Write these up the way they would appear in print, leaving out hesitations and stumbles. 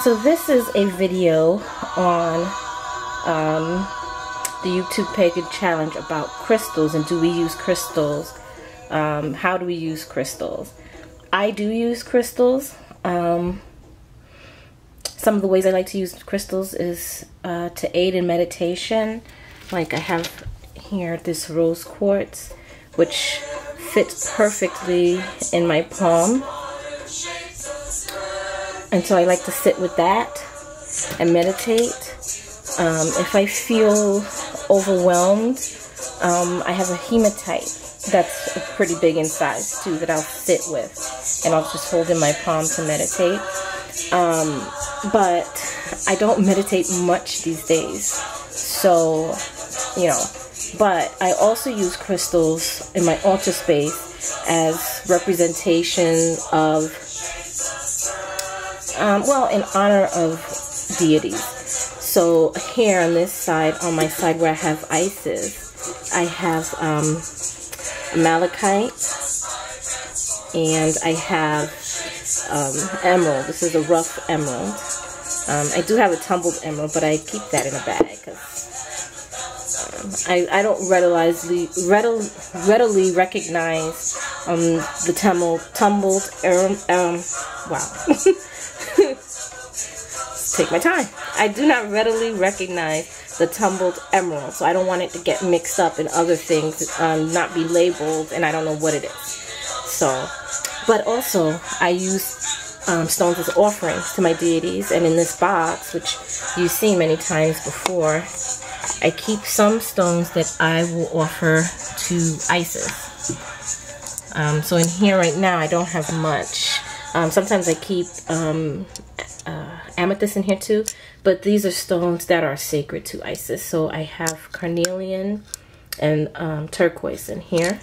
So this is a video on the YouTube Pagan Challenge about crystals and do we use crystals? How do we use crystals? I do use crystals. Some of the ways I like to use crystals is to aid in meditation. Like I have here this rose quartz, which fits perfectly in my palm. And so I like to sit with that and meditate. If I feel overwhelmed, I have a hematite that's pretty big in size too that I'll sit with. And I'll just hold in my palm to meditate. But I don't meditate much these days. So, you know. But I also use crystals in my altar space as representation of well, in honor of deities. So here on this side, on my side where I have Isis, I have malachite, and I have emerald. This is a rough emerald. I do have a tumbled emerald, but I keep that in a bag because I don't readily recognize the tumbled wow. Take my time. I do not readily recognize the tumbled emerald, so I don't want it to get mixed up in other things, not be labeled, and I don't know what it is. So, but also I use stones as offerings to my deities, and in this box, which you've seen many times before, I keep some stones that I will offer to Isis. So in here right now, I don't have much. Sometimes I keep amethyst in here too, but these are stones that are sacred to Isis. So I have carnelian and turquoise in here.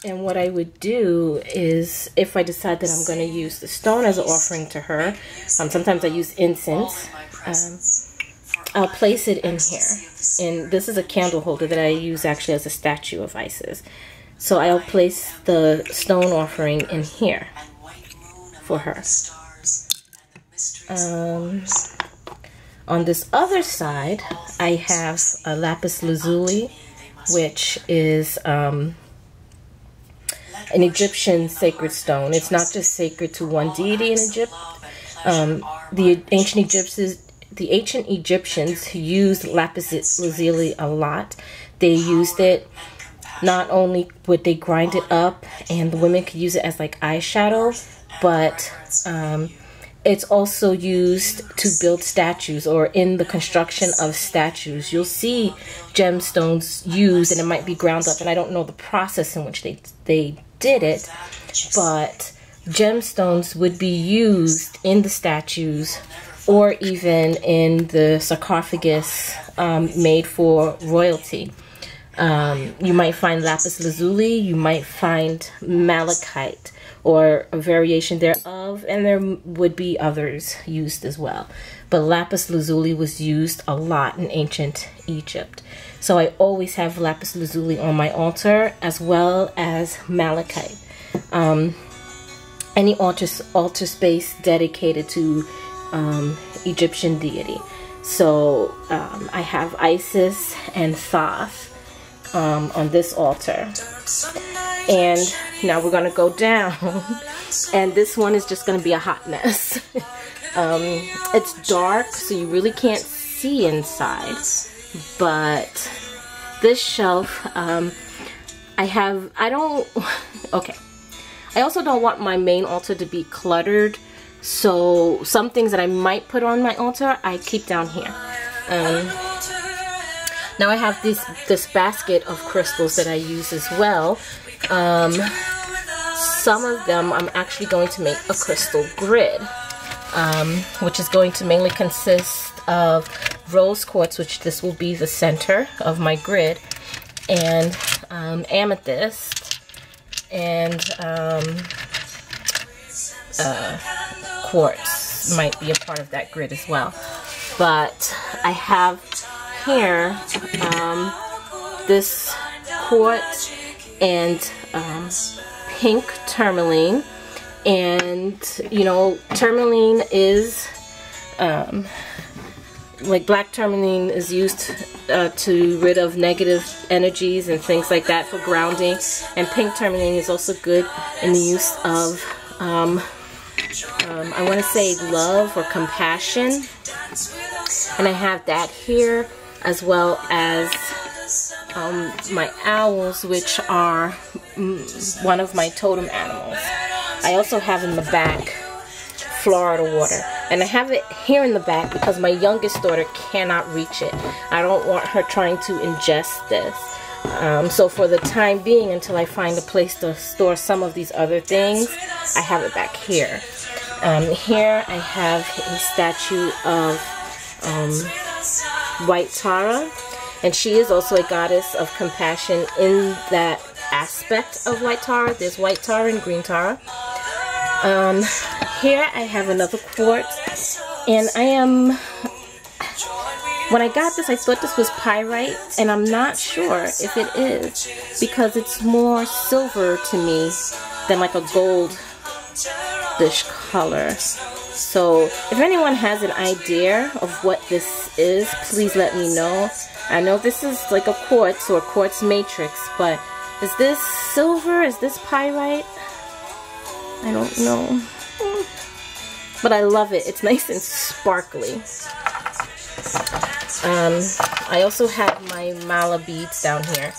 And what I would do is, if I decide that I'm going to use the stone as an offering to her, sometimes I use incense. I'll place it in here. And this is a candle holder that I use actually as a statue of Isis. So I'll place the stone offering in here for her. On this other side, I have a lapis lazuli, which is an Egyptian sacred stone. It's not just sacred to one deity in Egypt. The ancient Egyptians used lapis lazuli a lot. They used it. Not only would they grind it up, and the women could use it as like eyeshadow, but it's also used to build statues, or in the construction of statues. You'll see gemstones used, and it might be ground up, and I don't know the process in which they did it, but gemstones would be used in the statues, or even in the sarcophagus made for royalty. You might find lapis lazuli, you might find malachite, or a variation thereof, and there would be others used as well. But lapis lazuli was used a lot in ancient Egypt. So I always have lapis lazuli on my altar, as well as malachite. Any altar space dedicated to Egyptian deity. So I have Isis and Thoth on this altar. And now we're gonna go down, and this one is just gonna be a hot mess. It's dark, so you really can't see inside, but this shelf, I also don't want my main altar to be cluttered, so some things that I might put on my altar, I keep down here. Now I have this basket of crystals that I use as well. Some of them I'm actually going to make a crystal grid, which is going to mainly consist of rose quartz, which this will be the center of my grid, and amethyst, and quartz might be a part of that grid as well. But I have here this quartz and pink tourmaline, And, you know, tourmaline is, like black tourmaline is used to rid of negative energies and things like that for grounding. And pink tourmaline is also good in the use of, I want to say love or compassion. And I have that here, as well as my owls, which are one of my totem animals. I also have in the back Florida water, and I have it here in the back because my youngest daughter cannot reach it. I don't want her trying to ingest this. So for the time being, until I find a place to store some of these other things, I have it back here. Here I have a statue of White Tara, and she is also a goddess of compassion in that aspect of White Tara. There's White Tara and Green Tara. Here I have another quartz, and when I got this, I thought this was pyrite, and I'm not sure if it is, because it's more silver to me than like a goldish color. So if anyone has an idea of what this is, please let me know. I know this is like a quartz or quartz matrix, but is this silver? Is this pyrite? I don't know. But I love it. It's nice and sparkly. I also have my mala beads down here,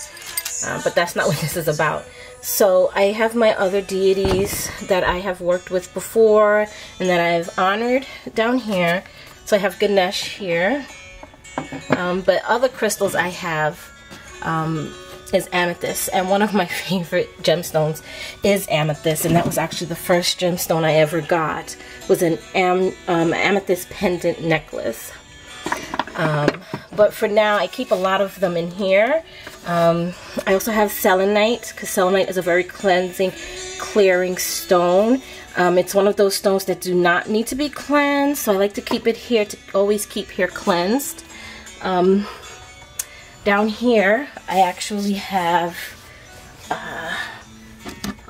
but that's not what this is about. So I have my other deities that I have worked with before and that I've honored down here. So I have Ganesh here, but other crystals I have is amethyst, and one of my favorite gemstones is amethyst, and that was actually the first gemstone I ever got, was an amethyst pendant necklace. But for now, I keep a lot of them in here. I also have selenite, because selenite is a very cleansing, clearing stone. It's one of those stones that do not need to be cleansed, so I like to keep it here to always keep here cleansed. Down here, I actually have,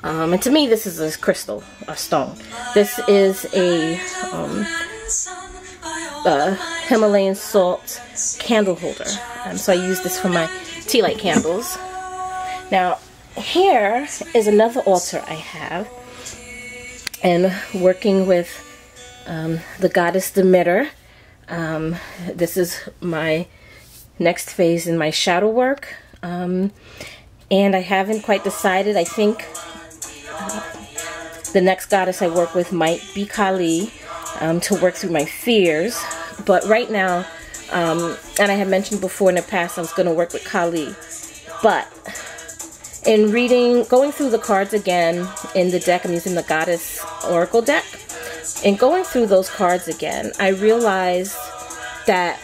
and to me this is a crystal, a stone. This is a Himalayan salt candle holder. So I use this for my tea light candles. Now, here is another altar I have, and working with the goddess Demeter. This is my next phase in my shadow work, and I haven't quite decided. I think the next goddess I work with might be Kali, to work through my fears. But right now, and I had mentioned before in the past, I was going to work with Kali. But in going through the cards again in the deck, I'm using the Goddess Oracle deck. And going through those cards again, I realized that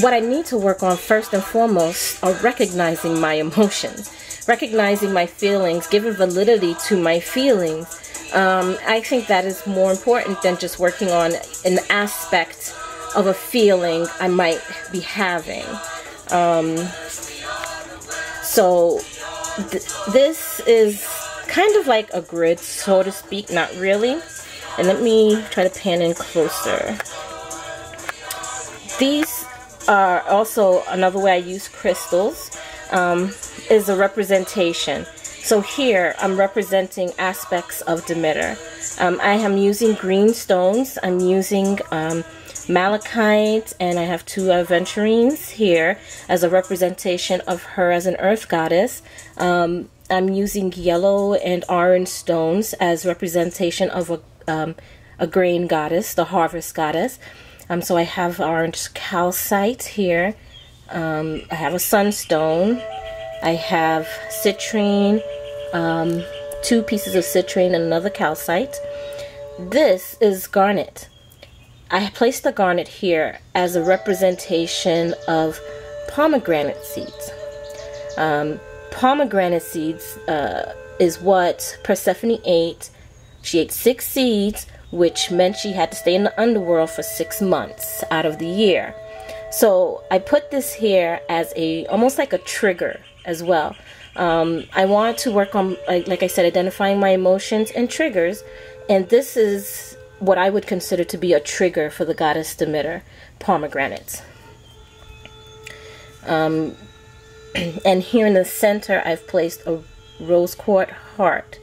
what I need to work on first and foremost are recognizing my emotions, recognizing my feelings, giving validity to my feelings. I think that is more important than just working on an aspect of a feeling I might be having. So this is kind of like a grid, so to speak, not really. And let me try to pan in closer. These are also another way I use crystals, is a representation. So here I'm representing aspects of Demeter. I am using green stones. I'm using malachite, and I have two aventurines here as a representation of her as an earth goddess. I'm using yellow and orange stones as representation of a grain goddess, the harvest goddess. So I have orange calcite here. I have a sunstone. I have citrine, 2 pieces of citrine and another calcite. This is garnet. I placed the garnet here as a representation of pomegranate seeds. Pomegranate seeds is what Persephone ate. She ate 6 seeds, which meant she had to stay in the underworld for 6 months out of the year. So I put this here as almost like a trigger as well. I want to work on, like I said, identifying my emotions and triggers, And this is what I would consider to be a trigger for the goddess Demeter, pomegranates. And here in the center, I've placed a rose quartz heart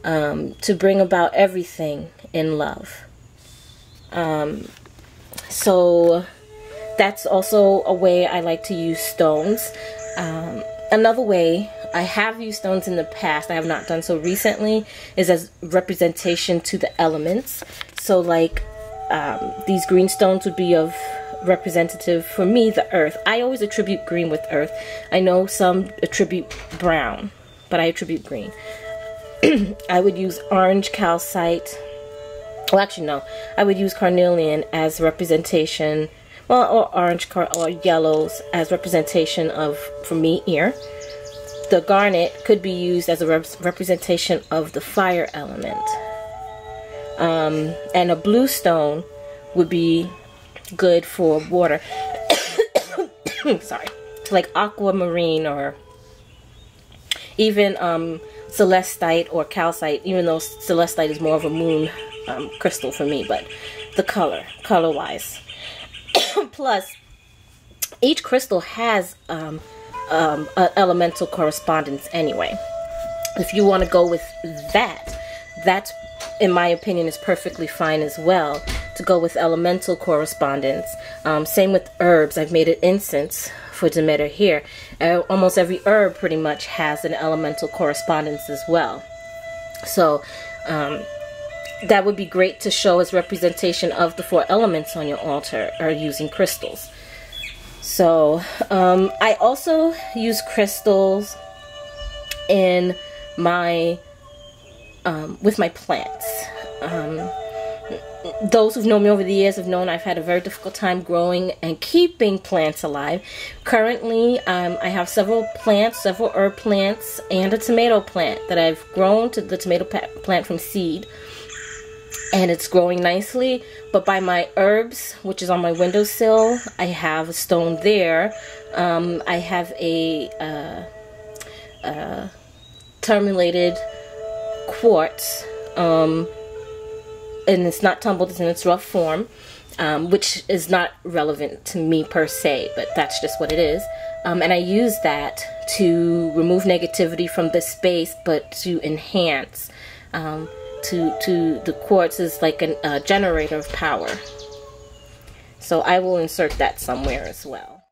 to bring about everything in love. So that's also a way I like to use stones. Another way, I have used stones in the past, I have not done so recently, is as representation to the elements. So like these green stones would be of representative, for me, the earth. I always attribute green with earth. I know some attribute brown, but I attribute green. I would use orange calcite. Well, actually, no. I would use carnelian as representation, well, or orange or yellows as representation of, for me, air. The garnet could be used as a representation of the fire element. And a blue stone would be good for water. Sorry. Like aquamarine, or even celestite or calcite, even though celestite is more of a moon crystal for me, but the color-wise. Plus, each crystal has an elemental correspondence anyway. If you want to go with that, that's, in my opinion, is perfectly fine as well, to go with elemental correspondence. Same with herbs. I've made an incense for Demeter here. Almost every herb pretty much has an elemental correspondence as well. So that would be great to show as representation of the 4 elements on your altar, or using crystals. So I also use crystals in my with my plants. Those who've known me over the years have known I've had a very difficult time growing and keeping plants alive. Currently, I have several plants, several herb plants, and a tomato plant that I've grown to the tomato plant from seed. And it's growing nicely. But by my herbs, which is on my windowsill, I have a stone there. I have a terminated quartz, and it's not tumbled, it's in its rough form, which is not relevant to me per se, but that's just what it is. And I use that to remove negativity from the space, but to enhance. To the quartz is like a generator of power. So I will insert that somewhere as well.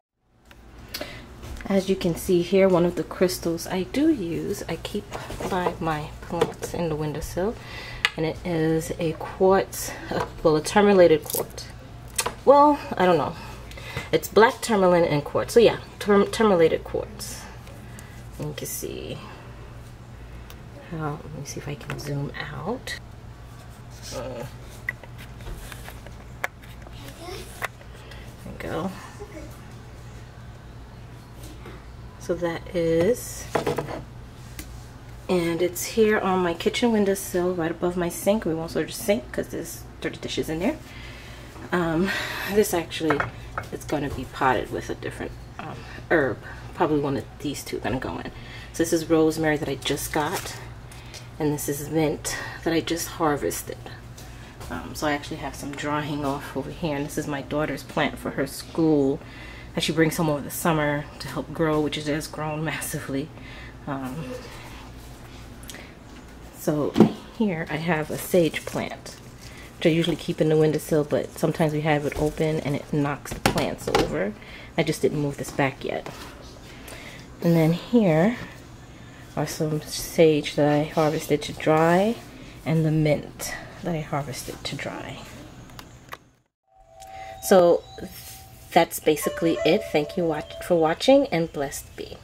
As you can see here, one of the crystals I do use, I keep by my plants in the windowsill, and it is a quartz, well, a tourmalated quartz. Well, I don't know. It's black tourmaline and quartz. So yeah, tourmalated quartz. And you can see how, let me see if I can zoom out. There we go. So that is, and it's here on my kitchen windowsill right above my sink. We won't sort of sink because there's dirty dishes in there. This actually is going to be potted with a different herb. Probably one of these two are going to go in. So this is rosemary that I just got, and this is mint that I just harvested. So I actually have some drying off over here, and this is my daughter's plant for her school that she brings home over the summer to help grow, which it has grown massively. So here I have a sage plant, which I usually keep in the windowsill, but sometimes we have it open and it knocks the plants over. I just didn't move this back yet. And then here are some sage that I harvested to dry, and the mint that I harvested to dry. So that's basically it. Thank you for watching, and blessed be.